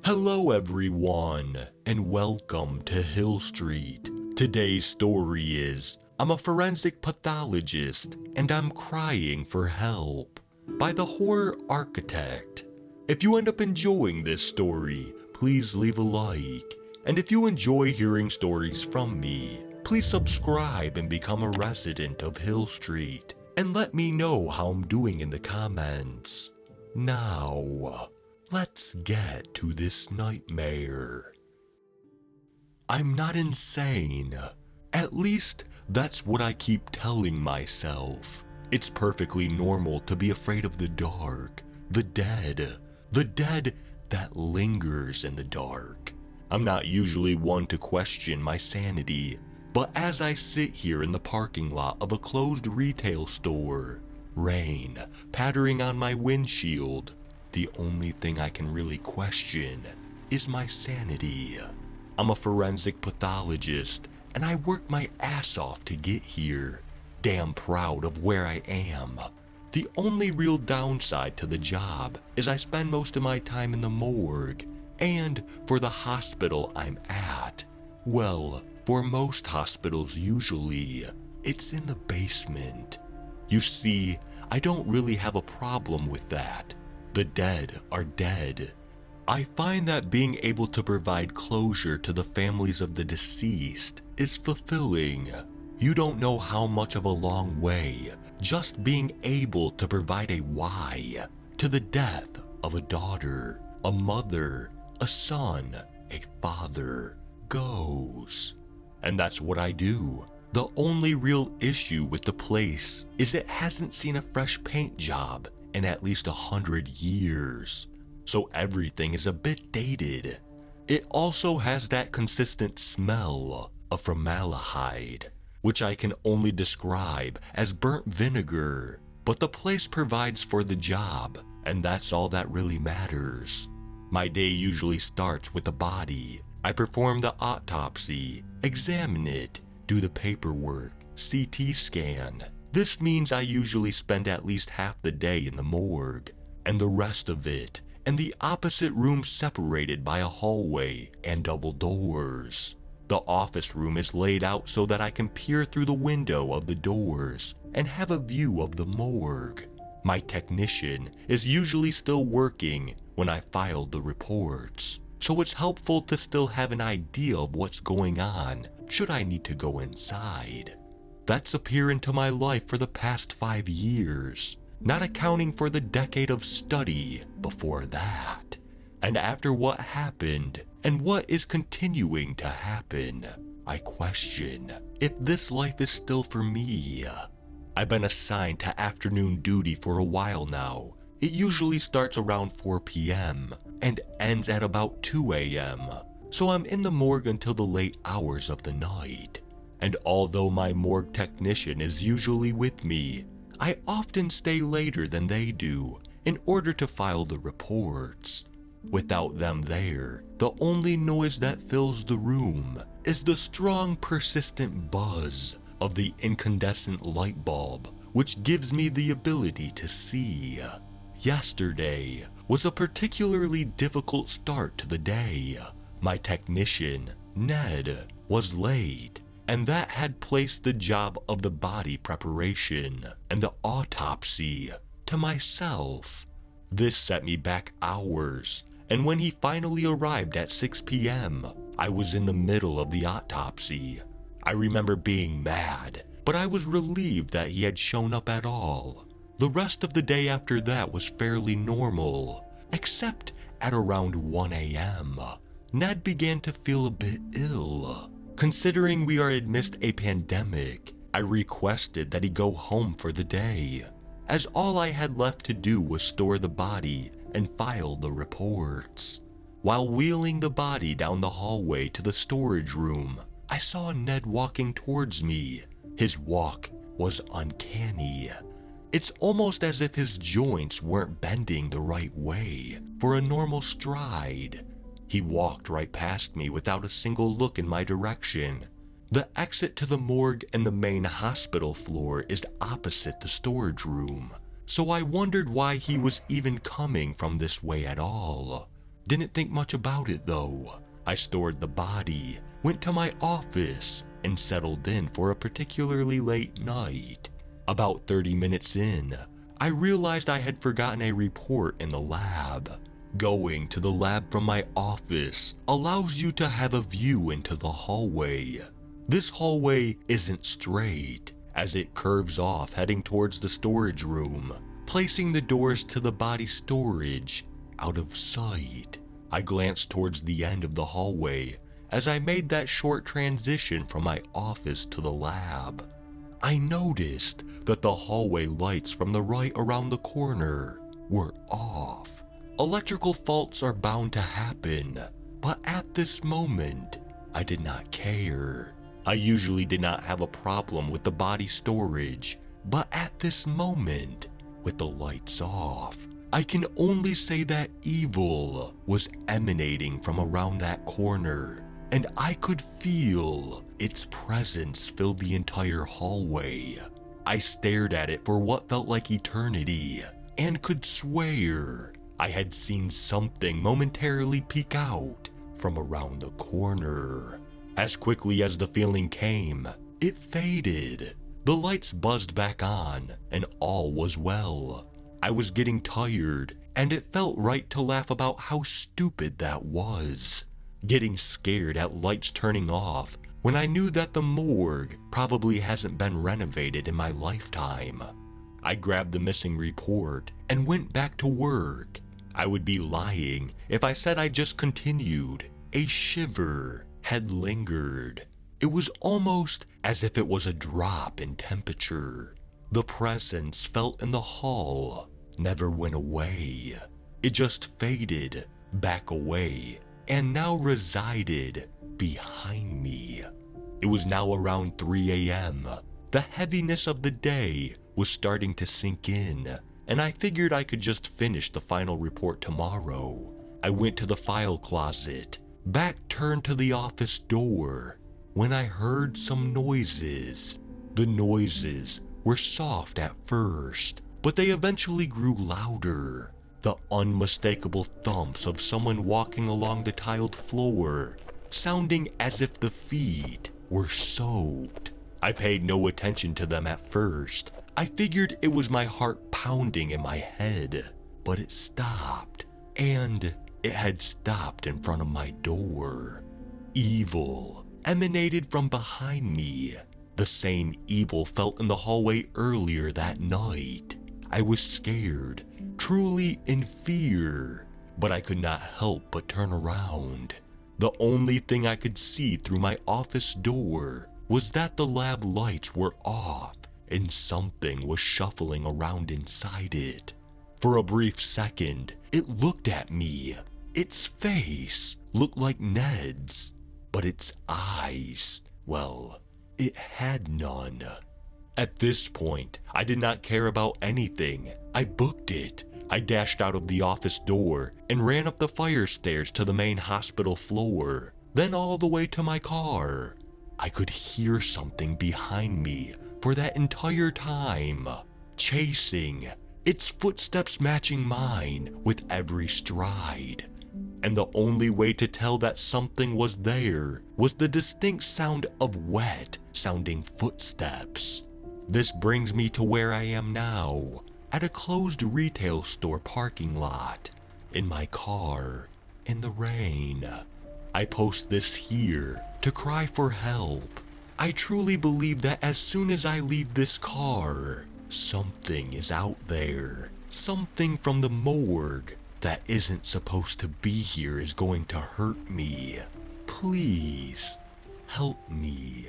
Hello everyone, and welcome to Hill Street. Today's story is, I'm a forensic pathologist, and I'm crying for help, by the horror architect. If you end up enjoying this story, please leave a like. And if you enjoy hearing stories from me, please subscribe and become a resident of Hill Street, and let me know how I'm doing in the comments. Now, let's get to this nightmare. I'm not insane. At least, that's what I keep telling myself. It's perfectly normal to be afraid of the dark, the dead that lingers in the dark. I'm not usually one to question my sanity, but as I sit here in the parking lot of a closed retail store, rain pattering on my windshield, the only thing I can really question is my sanity. I'm a forensic pathologist, and I worked my ass off to get here. Damn proud of where I am. The only real downside to the job is I spend most of my time in the morgue, and for the hospital I'm at, well, for most hospitals usually, it's in the basement. You see, I don't really have a problem with that. The dead are dead. I find that being able to provide closure to the families of the deceased is fulfilling. You don't know how much of a long way just being able to provide a why to the death of a daughter, a mother, a son, a father goes. And that's what I do. The only real issue with the place is it hasn't seen a fresh paint job in at least 100 years. So everything is a bit dated. It also has that consistent smell of formaldehyde, which I can only describe as burnt vinegar, but the place provides for the job, and that's all that really matters. My day usually starts with the body. I perform the autopsy, examine it, do the paperwork, CT scan. This means I usually spend at least half the day in the morgue, and the rest of it in the opposite room separated by a hallway and double doors. The office room is laid out so that I can peer through the window of the doors and have a view of the morgue. My technician is usually still working when I file the reports, so it's helpful to still have an idea of what's going on should I need to go inside. That's a peer into my life for the past 5 years, not accounting for the decade of study before that. And after what happened, and what is continuing to happen, I question if this life is still for me. I've been assigned to afternoon duty for a while now. It usually starts around 4 p.m. and ends at about 2 a.m. So I'm in the morgue until the late hours of the night. And although my morgue technician is usually with me, I often stay later than they do in order to file the reports. Without them there, the only noise that fills the room is the strong, persistent buzz of the incandescent light bulb, which gives me the ability to see. Yesterday was a particularly difficult start to the day. My technician, Ned, was late, and that had placed the job of the body preparation and the autopsy to myself. This set me back hours, and when he finally arrived at 6 p.m., I was in the middle of the autopsy. I remember being mad, but I was relieved that he had shown up at all. The rest of the day after that was fairly normal, except at around 1 a.m., Ned began to feel a bit ill. Considering we are amidst a pandemic, I requested that he go home for the day, as all I had left to do was store the body and file the reports. While wheeling the body down the hallway to the storage room, I saw Ned walking towards me. His walk was uncanny. It's almost as if his joints weren't bending the right way for a normal stride. He walked right past me without a single look in my direction. The exit to the morgue and the main hospital floor is opposite the storage room, so I wondered why he was even coming from this way at all. Didn't think much about it though. I stored the body, went to my office, and settled in for a particularly late night. About 30 minutes in, I realized I had forgotten a report in the lab. Going to the lab from my office allows you to have a view into the hallway. This hallway isn't straight, as it curves off heading towards the storage room, placing the doors to the body storage out of sight. I glanced towards the end of the hallway as I made that short transition from my office to the lab. I noticed that the hallway lights from the right around the corner were off. Electrical faults are bound to happen, but at this moment, I did not care. I usually did not have a problem with the body storage, but at this moment, with the lights off, I can only say that evil was emanating from around that corner, and I could feel its presence fill the entire hallway. I stared at it for what felt like eternity, and could swear I had seen something momentarily peek out from around the corner. As quickly as the feeling came, it faded. The lights buzzed back on, and all was well. I was getting tired, and it felt right to laugh about how stupid that was. Getting scared at lights turning off when I knew that the morgue probably hasn't been renovated in my lifetime. I grabbed the missing report and went back to work. I would be lying if I said I just continued. A shiver had lingered. It was almost as if it was a drop in temperature. The presence felt in the hall never went away. It just faded back away and now resided behind me. It was now around 3 a.m. The heaviness of the day was starting to sink in, and I figured I could just finish the final report tomorrow. I went to the file closet, back turned to the office door, when I heard some noises. The noises were soft at first, but they eventually grew louder. The unmistakable thumps of someone walking along the tiled floor, sounding as if the feet were soaked. I paid no attention to them at first. I figured it was my heart pounding in my head, but it stopped, and it had stopped in front of my door. Evil emanated from behind me, the same evil felt in the hallway earlier that night. I was scared, truly in fear, but I could not help but turn around. The only thing I could see through my office door was that the lab lights were off and something was shuffling around inside it. For a brief second, it looked at me. Its face looked like Ned's, but its eyes, well, it had none. At this point, I did not care about anything. I booked it. I dashed out of the office door and ran up the fire stairs to the main hospital floor, then all the way to my car. I could hear something behind me for that entire time, chasing, its footsteps matching mine with every stride. And the only way to tell that something was there was the distinct sound of wet-sounding footsteps. This brings me to where I am now, at a closed retail store parking lot, in my car, in the rain. I post this here to cry for help. I truly believe that as soon as I leave this car, something is out there. Something from the morgue that isn't supposed to be here is going to hurt me. Please, help me.